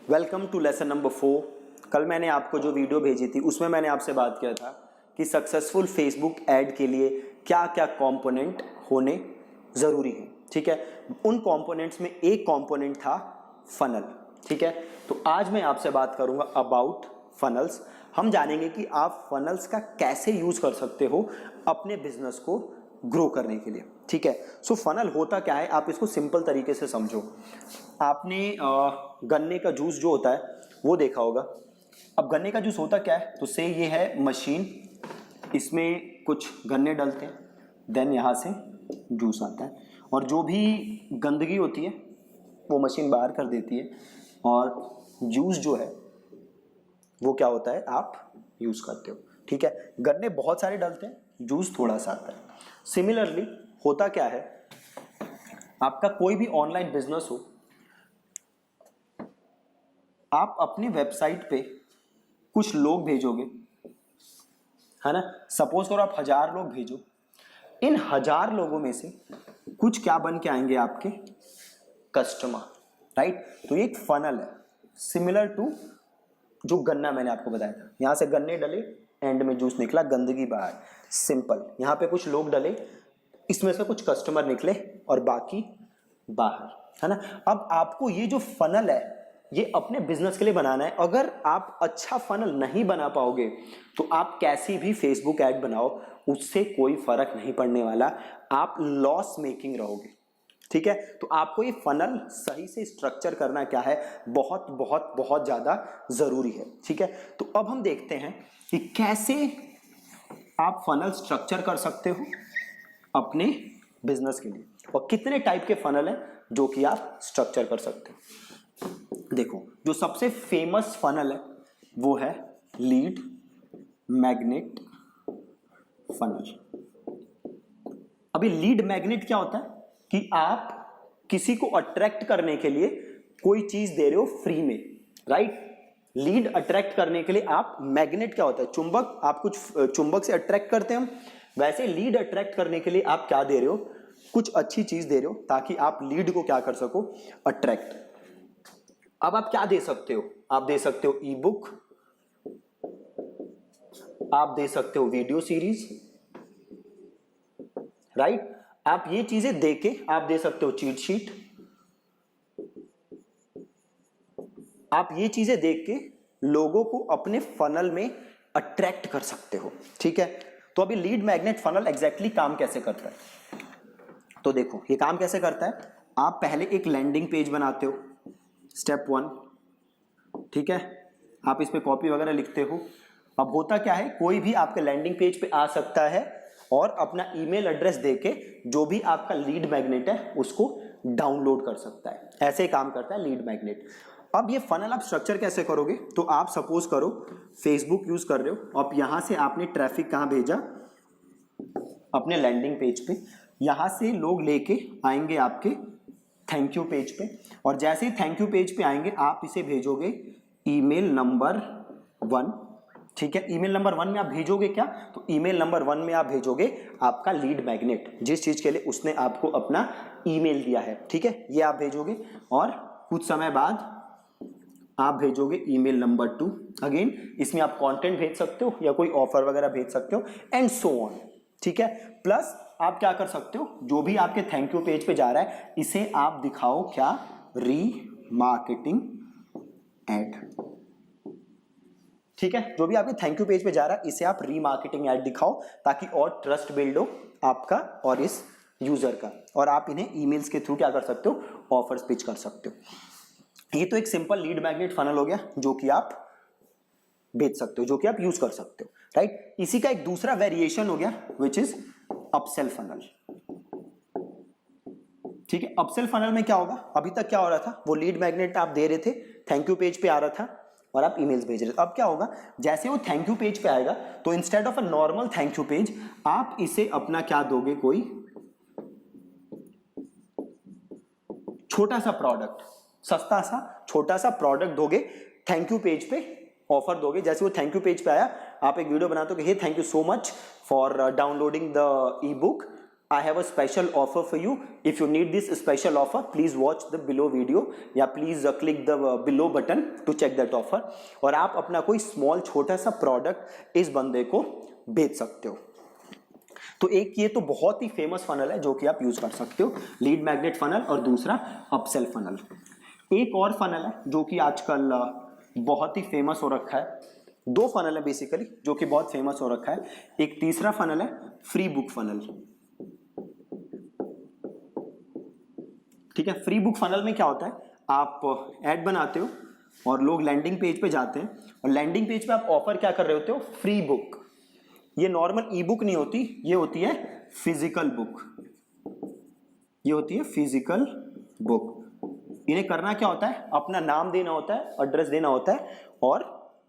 Welcome to lesson number 4। कल मैंने आपको जो वीडियो भेजी थी उसमें मैंने आपसे बात किया था कि सक्सेसफुल फेसबुक ऐड के लिए क्या क्या कंपोनेंट होने ज़रूरी हैं। ठीक है, उन कंपोनेंट्स में एक कंपोनेंट था फनल। ठीक है, तो आज मैं आपसे बात करूंगा अबाउट फनल्स। हम जानेंगे कि आप फनल्स का कैसे यूज़ कर सकते हो अपने बिजनेस को ग्रो करने के लिए। ठीक है, सो फनल होता क्या है, आप इसको सिंपल तरीके से समझो। आपने गन्ने का जूस जो होता है वो देखा होगा। अब गन्ने का जूस होता क्या है, तो से ये है मशीन, इसमें कुछ गन्ने डलते हैं, देन यहाँ से जूस आता है और जो भी गंदगी होती है वो मशीन बाहर कर देती है और जूस जो है वो क्या होता है, आप यूज़ करते हो। ठीक है, गन्ने बहुत सारे डलते हैं, जूस थोड़ा सा आता है। सिमिलरली होता क्या है, आपका कोई भी ऑनलाइन बिजनेस हो, आप अपनी वेबसाइट पे कुछ लोग भेजोगे, है ना। सपोज करो आप 1000 लोग भेजो, इन 1000 लोगों में से कुछ क्या बन के आएंगे, आपके कस्टमर, राइट। तो ये एक फनल है, सिमिलर टू जो गन्ना मैंने आपको बताया था। यहां से गन्ने डले, एंड में जूस निकला, गंदगी बाहर, सिंपल। यहां पे कुछ लोग डले, इसमें से कुछ कस्टमर निकले और बाकी बाहर, है ना। अब आपको ये जो फनल है ये अपने बिजनेस के लिए बनाना है। अगर आप अच्छा फनल नहीं बना पाओगे तो आप कैसी भी फेसबुक ऐड बनाओ, उससे कोई फर्क नहीं पड़ने वाला, आप लॉस मेकिंग रहोगे। ठीक है, तो आपको ये फनल सही से स्ट्रक्चर करना क्या है, बहुत बहुत बहुत ज्यादा जरूरी है। ठीक है, तो अब हम देखते हैं कि कैसे आप फनल स्ट्रक्चर कर सकते हो अपने बिजनेस के लिए, और कितने टाइप के फनल हैं जो कि आप स्ट्रक्चर कर सकते हो। देखो, जो सबसे फेमस फनल है वो है लीड मैग्नेट फनल। अभी लीड मैग्नेट क्या होता है कि आप किसी को अट्रैक्ट करने के लिए कोई चीज दे रहे हो फ्री में, राइट। लीड अट्रैक्ट करने के लिए आप, मैग्नेट क्या होता है, चुंबक, आप कुछ चुंबक से अट्रैक्ट करते हैं हम, वैसे लीड अट्रैक्ट करने के लिए आप क्या दे रहे हो, कुछ अच्छी चीज दे रहे हो ताकि आप लीड को क्या कर सको, अट्रैक्ट। अब आप क्या दे सकते हो, आप दे सकते हो ई बुक, आप दे सकते हो वीडियो सीरीज, राइट। आप ये चीजें देके आप दे सकते हो चीट शीट, आप ये चीजें देख के लोगों को अपने फनल में अट्रैक्ट कर सकते हो। ठीक है, तो अभी लीड मैग्नेट फनल एग्जैक्टली काम कैसे करता है, तो देखो ये काम कैसे करता है। आप पहले एक लैंडिंग पेज बनाते हो, स्टेप 1। ठीक है, आप इस पे कॉपी वगैरह लिखते हो। अब होता क्या है, कोई भी आपके लैंडिंग पेज पे आ सकता है और अपना ईमेल एड्रेस देके जो भी आपका लीड मैग्नेट है उसको डाउनलोड कर सकता है। ऐसे ही काम करता है लीड मैग्नेट। अब ये फनल आप स्ट्रक्चर कैसे करोगे, तो आप सपोज करो फेसबुक यूज कर रहे हो, अब यहां से आपने ट्रैफिक कहां भेजा, अपने लैंडिंग पेज पे। यहां से लोग लेके आएंगे आपके थैंक यू पेज पे, और जैसे ही थैंक यू पेज पे आएंगे आप इसे भेजोगे ईमेल नंबर 1। ठीक है, ईमेल नंबर 1 में आप भेजोगे क्या, तो ईमेल नंबर 1 में आप भेजोगे आपका लीड मैग्नेट, जिस चीज के लिए उसने आपको अपना ईमेल दिया है। ठीक है, ये आप भेजोगे और कुछ समय बाद आप भेजोगे ईमेल नंबर 2। अगेन इसमें आप कंटेंट भेज सकते हो या कोई ऑफर वगैरह भेज सकते हो, एंड सो ऑन। ठीक है, प्लस आप क्या कर सकते हो, जो भी आपके थैंक यू पेज पे जा रहा है इसे आप दिखाओ क्या, री मार्केटिंग एड। ठीक है, जो भी आपके थैंक यू पेज पे जा रहा है इसे आप रीमार्केटिंग ऐड दिखाओ ताकि और ट्रस्ट बिल्ड हो आपका और इस यूजर का, और आप इन्हें ईमेल्स के थ्रू क्या कर सकते हो, ऑफर्स पिच कर सकते हो। ये तो एक सिंपल लीड मैग्नेट फनल हो गया जो कि आप बेच सकते हो, जो कि आप यूज कर सकते हो, राइट। इसी का एक दूसरा वेरिएशन हो गया विच इज अपसेल फनल। ठीक है, अपसेल फनल में क्या होगा, अभी तक क्या हो रहा था, वो लीड मैग्नेट आप दे रहे थे, थैंक यू पेज पे आ रहा था और आप ईमेल्स भेज रहे थे। अब क्या होगा, जैसे वो थैंक यू पेज पे आएगा तो instead of a normal thank you page आप इसे अपना क्या दोगे, कोई छोटा सा प्रोडक्ट, सस्ता सा छोटा सा प्रोडक्ट दोगे, थैंक यू पेज पे ऑफर दोगे। जैसे वो थैंक यू पेज पे आया आप एक वीडियो बनाते हो कि hey thank you so much for downloading the e book, I have a special offer for you. If you need this special offer, please watch the below video या please click the below button to check that offer. और आप अपना कोई small छोटा सा product इस बंदे को बेच सकते हो। तो एक ये तो बहुत ही फेमस फनल है जो कि आप यूज कर सकते हो, लीड मैग्नेट फनल, और दूसरा अपसेल फनल। एक और फनल है जो कि आजकल बहुत ही फेमस हो रखा है। दो फनल है बेसिकली जो कि बहुत फेमस हो रखा है। एक तीसरा फनल है फ्री बुक फनल। ठीक है, फ्री बुक फनल में क्या होता है, आप ऐड बनाते हो और लोग लैंडिंग पेज पे जाते हैं और लैंडिंग पेज पे आप ऑफर क्या कर रहे होते हो, फ्री बुक। ये नॉर्मल ई बुक नहीं होती, ये होती है फिजिकल बुक। ये होती है फिजिकल बुक। इन्हें करना क्या होता है, अपना नाम देना होता है, एड्रेस देना होता है, और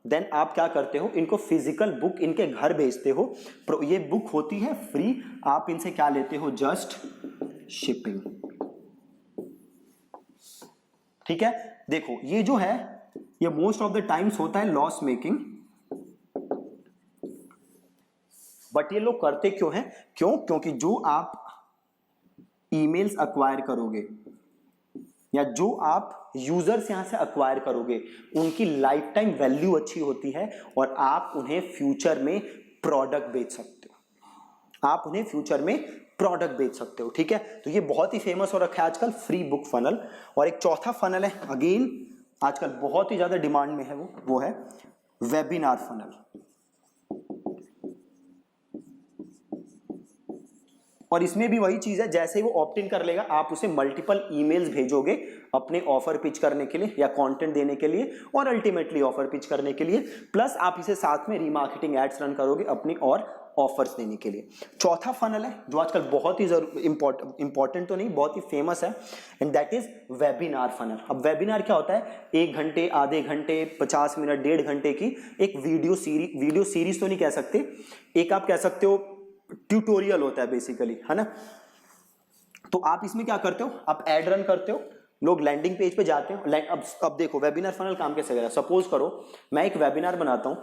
देन आप क्या करते हो, इनको फिजिकल बुक इनके घर भेजते हो। ये बुक होती है फ्री, आप इनसे क्या लेते हो, जस्ट शिपिंग। ठीक है, देखो ये जो है ये मोस्ट ऑफ द टाइम्स होता है लॉस मेकिंग, बट ये लोग करते क्यों हैं, क्योंकि जो आप ईमेल्स अक्वायर करोगे या जो आप यूजर्स यहां से अक्वायर करोगे उनकी लाइफ टाइम वैल्यू अच्छी होती है और आप उन्हें फ्यूचर में प्रोडक्ट बेच सकते हो। आप उन्हें फ्यूचर में प्रोडक्ट बेच सकते हो। ठीक है, तो ये बहुत ही फेमस हो रखा है आजकल, फ्री बुक फनल। और एक चौथा फनल है, अगेन आजकल बहुत ही ज्यादा डिमांड में है, वो है वेबिनार फनल। और इसमें भी वही चीज है, जैसे ही वो ऑप्ट इन कर लेगा आप उसे मल्टीपल ईमेल्स भेजोगे अपने ऑफर पिच करने के लिए या कंटेंट देने के लिए और अल्टीमेटली ऑफर पिच करने के लिए, प्लस आप इसे साथ में रीमार्केटिंग एड्स रन करोगे अपनी और ऑफर्स देने के लिए। चौथा फनल है जो आजकल बहुत ही इंपॉर्टेंट तो नहीं, बहुत ही फेमस है, and that is webinar funnel. अब वेबिनार क्या होता है, 1 घंटे, आधे घंटे, 50 मिनट, 1.5 घंटे की एक वीडियो सीरीज तो नहीं कह सकते, एक आप कह सकते हो ट्यूटोरियल होता है बेसिकली, है ना। तो आप इसमें क्या करते हो, आप एड रन करते हो, लोग लैंडिंग पेज पे जाते हैं। अब देखो वेबिनार फनल काम कैसे करेगा। सपोज करो मैं एक वेबिनार बनाता हूं,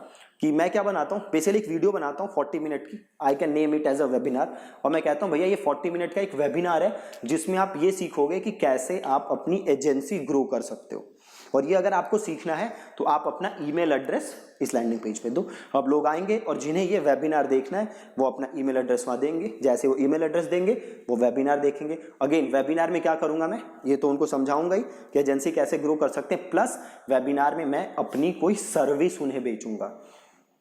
कि मैं क्या बनाता हूं, बेसिकली एक वीडियो बनाता हूं 40 मिनट की, I can name it as a webinar, और मैं कहता हूं भैया ये 40 मिनट का एक वेबिनार है जिसमें आप ये सीखोगे कि कैसे आप अपनी एजेंसी ग्रो कर सकते हो। और ये अगर आपको सीखना है तो आप अपना ईमेल एड्रेस इस लैंडिंग पेज पे दो। अब लोग आएंगे और जिन्हें ये वेबिनार देखना है वो अपना ईमेल एड्रेस वहां देंगे, जैसे वो ईमेल एड्रेस देंगे वो वेबिनार देखेंगे। अगेन वेबिनार में क्या करूंगा मैं, ये तो उनको समझाऊंगा ही कि एजेंसी कैसे ग्रो कर सकते हैं, प्लस वेबिनार में मैं अपनी कोई सर्विस उन्हें बेचूंगा,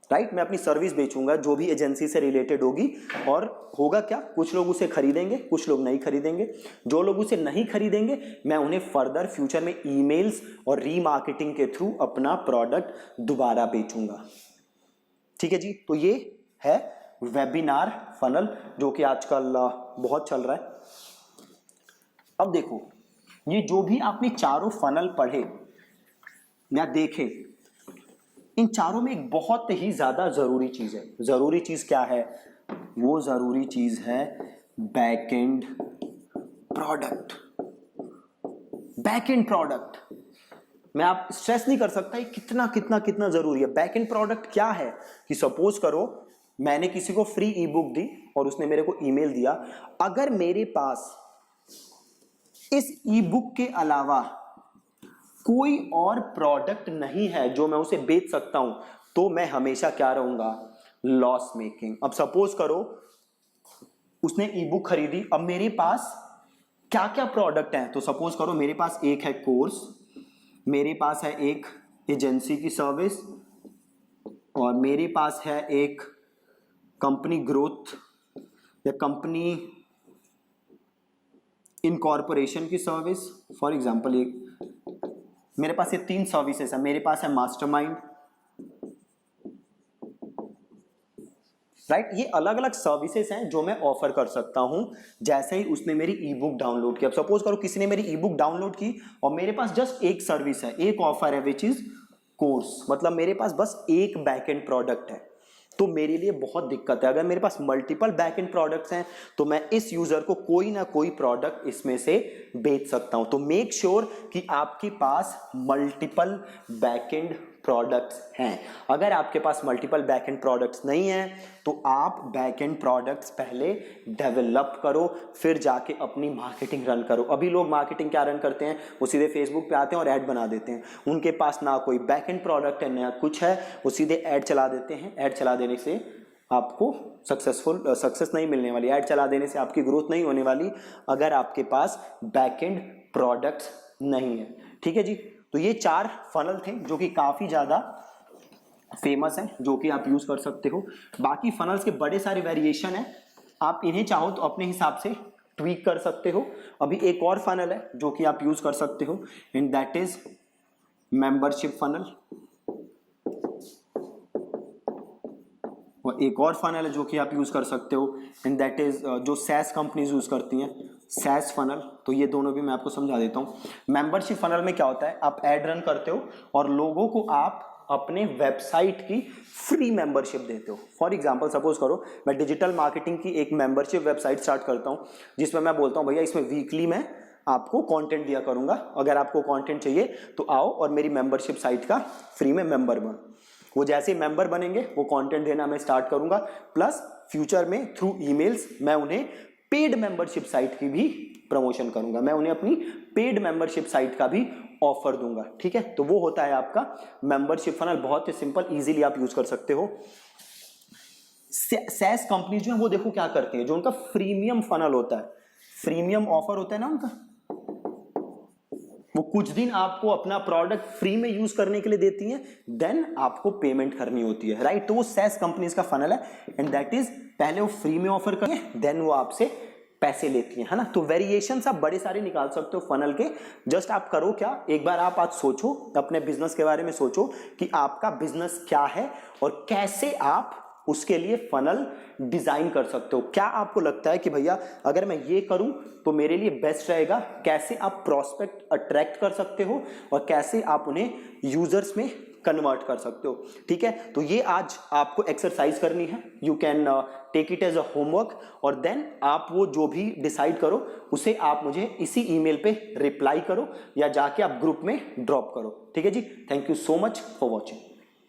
राइट। मैं अपनी सर्विस बेचूंगा जो भी एजेंसी से रिलेटेड होगी, और होगा क्या, कुछ लोग उसे खरीदेंगे, कुछ लोग नहीं खरीदेंगे। जो लोग उसे नहीं खरीदेंगे मैं उन्हें फर्दर फ्यूचर में ईमेल्स और रीमार्केटिंग के थ्रू अपना प्रोडक्ट दोबारा बेचूंगा। ठीक है जी, तो ये है वेबिनार फनल जो कि आजकल बहुत चल रहा है। अब देखो ये जो भी आपने चारों फनल पढ़े या देखे, इन चारों में एक बहुत ही ज्यादा जरूरी चीज है। जरूरी चीज क्या है, वो जरूरी चीज है बैकएंड प्रोडक्ट। बैकएंड प्रोडक्ट मैं आप स्ट्रेस नहीं कर सकता कितना कितना कितना जरूरी है। बैकएंड प्रोडक्ट क्या है कि सपोज करो मैंने किसी को फ्री ई बुक दी और उसने मेरे को ईमेल दिया, अगर मेरे पास इस ई बुक के अलावा कोई और प्रोडक्ट नहीं है जो मैं उसे बेच सकता हूं, तो मैं हमेशा क्या रहूंगा, लॉस मेकिंग। अब सपोज करो उसने ई बुक खरीदी, अब मेरे पास क्या क्या प्रोडक्ट हैं, तो सपोज करो मेरे पास एक है कोर्स, मेरे पास है एक एजेंसी की सर्विस, और मेरे पास है एक कंपनी ग्रोथ या कंपनी इनकॉर्पोरेशन की सर्विस। फॉर एग्जांपल एक मेरे पास ये 3 सर्विसेज है। मेरे पास है मास्टरमाइंड, राइट। ये अलग अलग सर्विसेज हैं जो मैं ऑफर कर सकता हूं जैसे ही उसने मेरी ई बुक डाउनलोड की। अब सपोज करो किसी ने मेरी ई बुक डाउनलोड की और मेरे पास जस्ट एक सर्विस है, एक ऑफर है, विच इज कोर्स, मतलब मेरे पास बस एक बैकएंड प्रोडक्ट है। तो मेरे लिए बहुत दिक्कत है। अगर मेरे पास मल्टीपल बैकएंड प्रोडक्ट्स हैं तो मैं इस यूजर को कोई ना कोई प्रोडक्ट इसमें से बेच सकता हूं। तो मेक श्योर कि आपके पास मल्टीपल बैकएंड प्रोडक्ट्स हैं। अगर आपके पास मल्टीपल बैकएंड प्रोडक्ट्स नहीं हैं तो आप बैकएंड प्रोडक्ट्स पहले डेवलप करो, फिर जाके अपनी मार्केटिंग रन करो। अभी लोग मार्केटिंग क्या रन करते हैं, वो सीधे फेसबुक पे आते हैं और ऐड बना देते हैं। उनके पास ना कोई बैकएंड प्रोडक्ट है ना कुछ है, वो सीधे ऐड चला देते हैं। ऐड चला देने से आपको सक्सेस नहीं मिलने वाली, ऐड चला देने से आपकी ग्रोथ नहीं होने वाली अगर आपके पास बैकएंड प्रोडक्ट्स नहीं है। ठीक है जी। तो ये 4 फनल थे जो कि काफी ज्यादा फेमस हैं, जो कि आप यूज कर सकते हो। बाकी फनल्स के बड़े सारे वेरिएशन हैं, आप इन्हें चाहो तो अपने हिसाब से ट्वीक कर सकते हो। अभी एक और फनल है जो कि आप यूज कर सकते हो, and that is membership funnel. और एक और फनल है जो कि आप यूज कर सकते हो, एंड दैट इज जो सैस कंपनीज यूज करती हैं, सैस फनल। तो ये दोनों भी मैं आपको समझा देता हूँ। मेंबरशिप फनल में क्या होता है, आप एड रन करते हो और लोगों को आप अपने वेबसाइट की फ्री मेंबरशिप देते हो। फॉर एग्जांपल सपोज करो मैं डिजिटल मार्केटिंग की एक मेंबरशिप वेबसाइट स्टार्ट करता हूँ, जिसमें मैं बोलता हूँ भैया इसमें वीकली मैं आपको कंटेंट दिया करूंगा, अगर आपको कंटेंट चाहिए तो आओ और मेरी मेंबरशिप साइट का फ्री में मेंबर बनो। वो जैसे मेंबर बनेंगे वो कंटेंट देना मैं स्टार्ट करूंगा, प्लस फ्यूचर में थ्रू ईमेल्स मैं उन्हें पेड मेंबरशिप साइट की भी प्रमोशन करूंगा, मैं उन्हें अपनी पेड मेंबरशिप साइट का भी ऑफर दूंगा। ठीक है, तो वो होता है आपका मेंबरशिप फनल। बहुत ही सिंपल, इजीली आप यूज कर सकते हो। सैस कंपनी जो है वो देखो क्या करती है, जो उनका फ्रीमियम फनल होता है, फ्रीमियम ऑफर होता है ना उनका, वो कुछ दिन आपको अपना प्रोडक्ट फ्री में यूज करने के लिए देती हैं, देन आपको पेमेंट करनी होती है, राइट। तो वो सैस कंपनीज का फनल है, एंड दैट इज पहले वो फ्री में ऑफर करें, देन वो आपसे पैसे लेती हैं, है ना। तो वेरिएशंस आप बड़े सारे निकाल सकते हो फनल के। जस्ट आप करो क्या, एक बार आप आज सोचो, अपने बिजनेस के बारे में सोचो कि आपका बिजनेस क्या है और कैसे आप उसके लिए फनल डिजाइन कर सकते हो। क्या आपको लगता है कि भैया अगर मैं ये करूं तो मेरे लिए बेस्ट रहेगा, कैसे आप प्रोस्पेक्ट अट्रैक्ट कर सकते हो और कैसे आप उन्हें यूजर्स में कन्वर्ट कर सकते हो। ठीक है, तो ये आज आपको एक्सरसाइज करनी है। You can take it as a homework, और देन आप वो जो भी डिसाइड करो उसे आप मुझे इसी ईमेल पे रिप्लाई करो या जाके आप ग्रुप में ड्रॉप करो। ठीक है जी, thank you so much for watching.